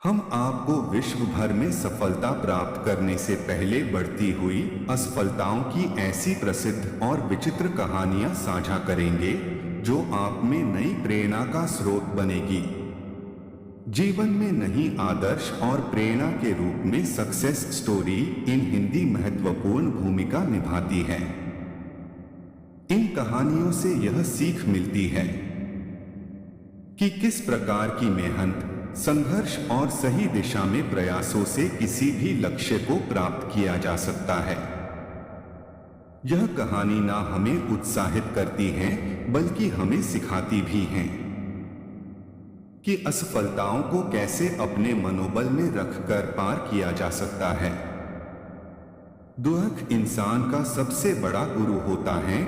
हम आपको विश्व भर में सफलता प्राप्त करने से पहले बढ़ती हुई असफलताओं की ऐसी प्रसिद्ध और विचित्र कहानियां साझा करेंगे जो आप में नई प्रेरणा का स्रोत बनेगी। जीवन में नई आदर्श और प्रेरणा के रूप में सक्सेस स्टोरी इन हिंदी महत्वपूर्ण भूमिका निभाती है। इन कहानियों से यह सीख मिलती है कि किस प्रकार की मेहनत, संघर्ष और सही दिशा में प्रयासों से किसी भी लक्ष्य को प्राप्त किया जा सकता है। यह कहानी ना हमें उत्साहित करती है बल्कि हमें सिखाती भी है कि असफलताओं को कैसे अपने मनोबल में रखकर पार किया जा सकता है। दुख इंसान का सबसे बड़ा गुरु होता है।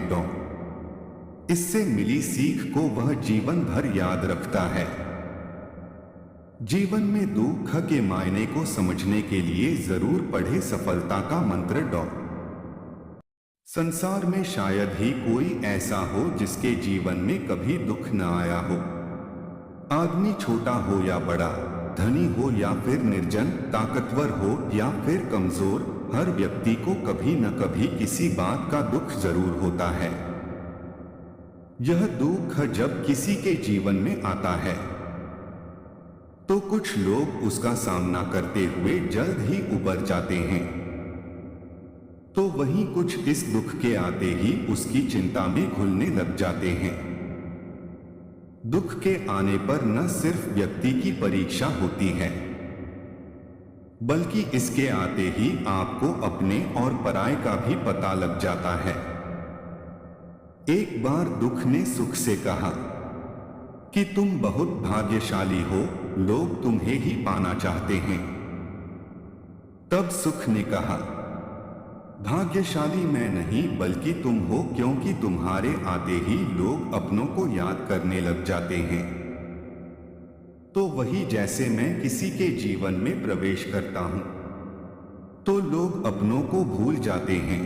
इससे मिली सीख को वह जीवन भर याद रखता है। जीवन में दुख के मायने को समझने के लिए जरूर पढ़े सफलता का मंत्र। संसार में शायद ही कोई ऐसा हो जिसके जीवन में कभी दुख न आया हो। आदमी छोटा हो या बड़ा, धनी हो या फिर निर्जन, ताकतवर हो या फिर कमजोर, हर व्यक्ति को कभी न कभी किसी बात का दुख जरूर होता है। यह दुख जब किसी के जीवन में आता है तो कुछ लोग उसका सामना करते हुए जल्द ही उबर जाते हैं, तो वहीं कुछ इस दुख के आते ही उसकी चिंता में घुलने लग जाते हैं। दुख के आने पर न सिर्फ व्यक्ति की परीक्षा होती है बल्कि इसके आते ही आपको अपने और पराये का भी पता लग जाता है। एक बार दुख ने सुख से कहा कि तुम बहुत भाग्यशाली हो, लोग तुम्हें ही पाना चाहते हैं। तब सुख ने कहा, भाग्यशाली मैं नहीं बल्कि तुम हो, क्योंकि तुम्हारे आते ही लोग अपनों को याद करने लग जाते हैं। तो वही जैसे मैं किसी के जीवन में प्रवेश करता हूं तो लोग अपनों को भूल जाते हैं।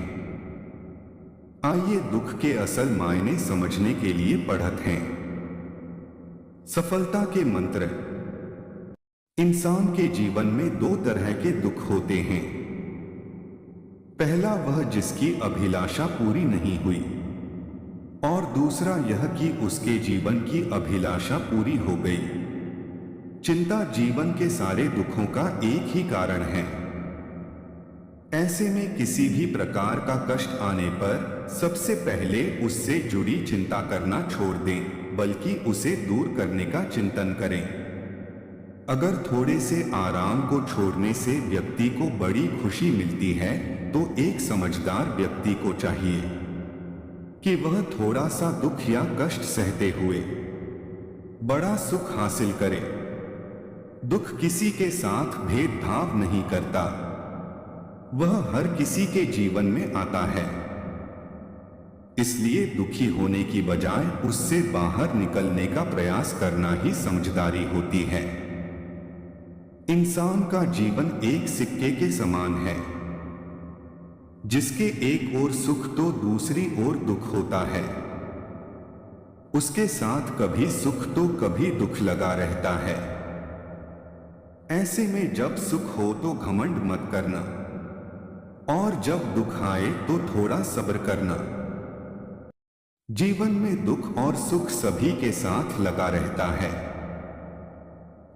आइए दुख के असल मायने समझने के लिए पढ़ते हैं। सफलता के मंत्र। इंसान के जीवन में दो तरह के दुख होते हैं। पहला वह जिसकी अभिलाषा पूरी नहीं हुई और दूसरा यह कि उसके जीवन की अभिलाषा पूरी हो गई। चिंता जीवन के सारे दुखों का एक ही कारण है। ऐसे में किसी भी प्रकार का कष्ट आने पर सबसे पहले उससे जुड़ी चिंता करना छोड़ दें, बल्कि उसे दूर करने का चिंतन करें। अगर थोड़े से आराम को छोड़ने से व्यक्ति को बड़ी खुशी मिलती है तो एक समझदार व्यक्ति को चाहिए कि वह थोड़ा सा दुख या कष्ट सहते हुए बड़ा सुख हासिल करे। दुख किसी के साथ भेदभाव नहीं करता, वह हर किसी के जीवन में आता है। इसलिए दुखी होने की बजाय उससे बाहर निकलने का प्रयास करना ही समझदारी होती है। इंसान का जीवन एक सिक्के के समान है, जिसके एक ओर सुख तो दूसरी ओर दुख होता है। उसके साथ कभी सुख तो कभी दुख लगा रहता है। ऐसे में जब सुख हो तो घमंड मत करना और जब दुख आए तो थोड़ा सब्र करना। जीवन में दुख और सुख सभी के साथ लगा रहता है।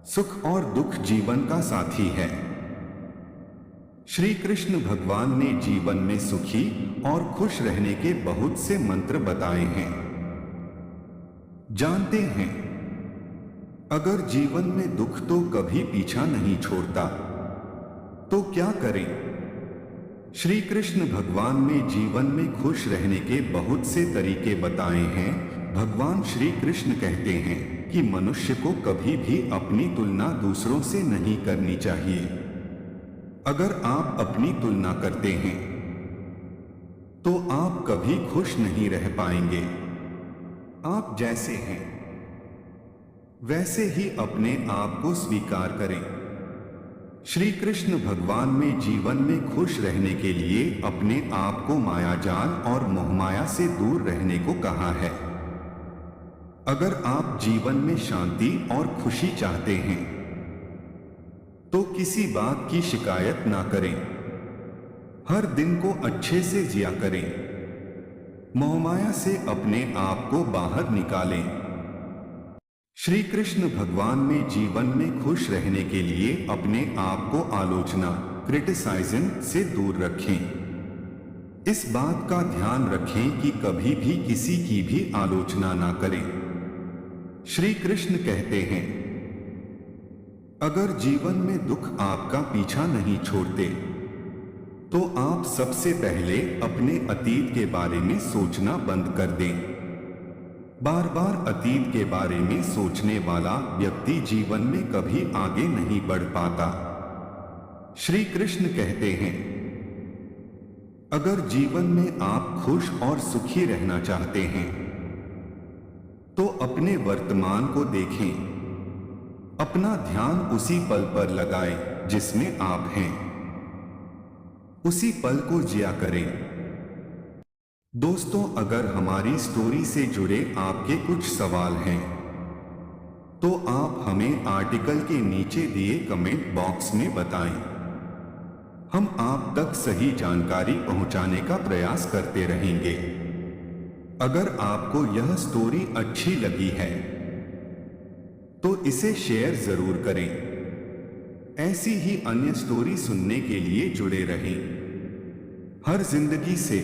सुख और दुख जीवन का साथी है। श्री कृष्ण भगवान ने जीवन में सुखी और खुश रहने के बहुत से मंत्र बताए हैं। जानते हैं, अगर जीवन में दुख तो कभी पीछा नहीं छोड़ता तो क्या करें? श्री कृष्ण भगवान ने जीवन में खुश रहने के बहुत से तरीके बताए हैं। भगवान श्री कृष्ण कहते हैं कि मनुष्य को कभी भी अपनी तुलना दूसरों से नहीं करनी चाहिए। अगर आप अपनी तुलना करते हैं तो आप कभी खुश नहीं रह पाएंगे। आप जैसे हैं वैसे ही अपने आप को स्वीकार करें। श्री कृष्ण भगवान ने जीवन में खुश रहने के लिए अपने आप को मायाजाल और मोहमाया से दूर रहने को कहा है। अगर आप जीवन में शांति और खुशी चाहते हैं तो किसी बात की शिकायत ना करें। हर दिन को अच्छे से जिया करें। मोहमाया से अपने आप को बाहर निकालें। श्री कृष्ण भगवान में जीवन में खुश रहने के लिए अपने आप को आलोचना, क्रिटिसाइजिंग से दूर रखें। इस बात का ध्यान रखें कि कभी भी किसी की भी आलोचना ना करें। श्री कृष्ण कहते हैं, अगर जीवन में दुख आपका पीछा नहीं छोड़ते तो आप सबसे पहले अपने अतीत के बारे में सोचना बंद कर दें। बार बार अतीत के बारे में सोचने वाला व्यक्ति जीवन में कभी आगे नहीं बढ़ पाता। श्री कृष्ण कहते हैं, अगर जीवन में आप खुश और सुखी रहना चाहते हैं तो अपने वर्तमान को देखें। अपना ध्यान उसी पल पर लगाएं जिसमें आप हैं। उसी पल को जिया करें। दोस्तों, अगर हमारी स्टोरी से जुड़े आपके कुछ सवाल हैं तो आप हमें आर्टिकल के नीचे दिए कमेंट बॉक्स में बताएं। हम आप तक सही जानकारी पहुंचाने का प्रयास करते रहेंगे। अगर आपको यह स्टोरी अच्छी लगी है तो इसे शेयर जरूर करें। ऐसी ही अन्य स्टोरी सुनने के लिए जुड़े रहें। हर जिंदगी से